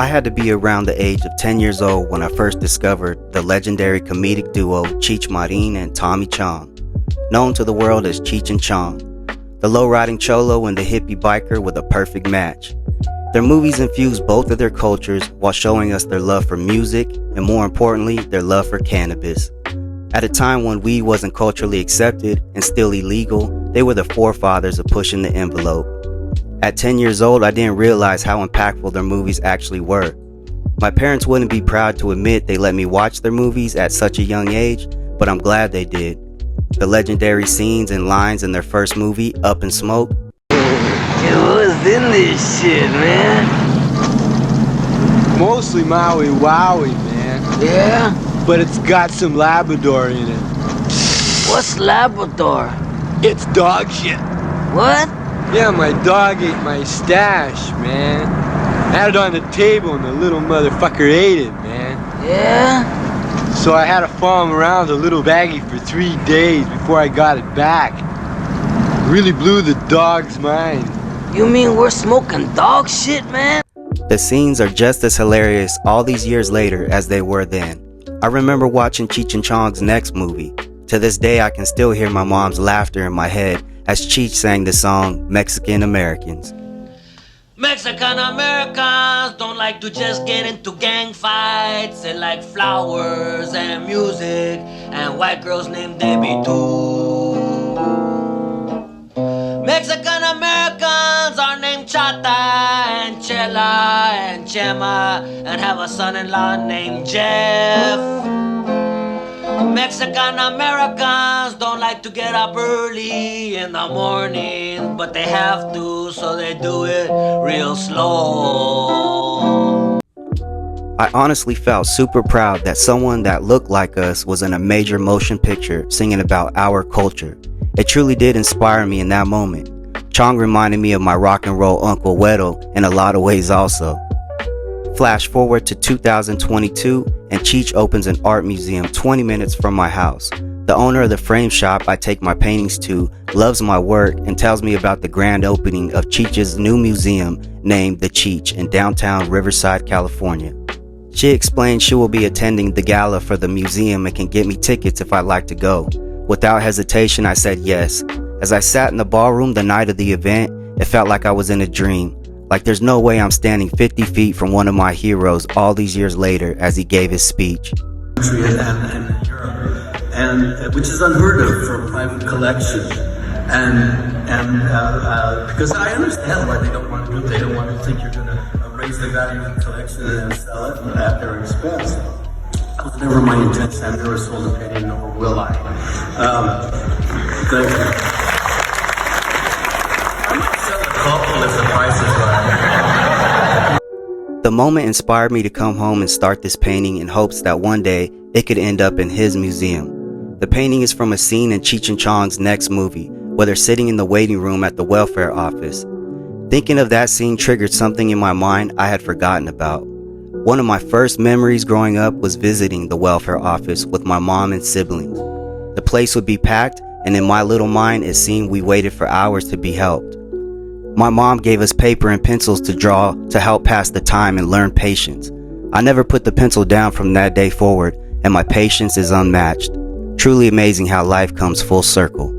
I had to be around the age of 10 years old when I first discovered the legendary comedic duo Cheech Marin and Tommy Chong, known to the world as Cheech and Chong, the low-riding cholo and the hippie biker with a perfect match. Their movies infuse both of their cultures while showing us their love for music and, more importantly, their love for cannabis. At a time when weed wasn't culturally accepted and still illegal, they were the forefathers of pushing the envelope. At 10 years old, I didn't realize how impactful their movies actually were. My parents wouldn't be proud to admit they let me watch their movies at such a young age, but I'm glad they did. The legendary scenes and lines in their first movie, Up in Smoke. What's in this shit, man? Mostly Maui Wowie, man. Yeah? But it's got some Labrador in it. What's Labrador? It's dog shit. What? Yeah, my dog ate my stash, man. I had it on the table and the little motherfucker ate it, man. Yeah? So I had to follow him around with a little baggie for 3 days before I got it back. Really blew the dog's mind. You mean we're smoking dog shit, man? The scenes are just as hilarious all these years later as they were then. I remember watching Cheech and Chong's next movie. To this day, I can still hear my mom's laughter in my head as Cheech sang the song Mexican Americans. Mexican Americans don't like to just get into gang fights. They like flowers and music and white girls named Debbie too. Mexican Americans are named Chata and Chela and Chema and have a son-in-law named Jeff. Mexican Americans don't like to get up early in the morning, but they have to, so they do it real slow. I honestly felt super proud that someone that looked like us was in a major motion picture singing about our culture. It truly did inspire me in that moment. Chong reminded me of my rock and roll Uncle Weddle in a lot of ways also. Flash forward to 2022 and Cheech opens an art museum 20 minutes from my house. The owner of the frame shop I take my paintings to loves my work and tells me about the grand opening of Cheech's new museum named The Cheech in downtown Riverside, California. She explained she will be attending the gala for the museum and can get me tickets if I'd like to go. Without hesitation, I said yes. As I sat in the ballroom the night of the event, it felt like I was in a dream. Like there's no way I'm standing 50 feet from one of my heroes all these years later as he gave his speech. And Europe, and which is unheard of for a private collection, and because I understand why they don't want to do it. They don't want to think you're going to raise the value of the collection and sell it at their expense. That was never my intention. I've never sold a painting, nor will I. I'm not selling a couple if the price is right. The moment inspired me to come home and start this painting in hopes that one day it could end up in his museum. The painting is from a scene in Cheech and Chong's next movie, where they're sitting in the waiting room at the welfare office. Thinking of that scene triggered something in my mind I had forgotten about. One of my first memories growing up was visiting the welfare office with my mom and siblings. The place would be packed, and in my little mind it seemed we waited for hours to be helped. My mom gave us paper and pencils to draw to help pass the time and learn patience. I never put the pencil down from that day forward, and my patience is unmatched. Truly amazing how life comes full circle.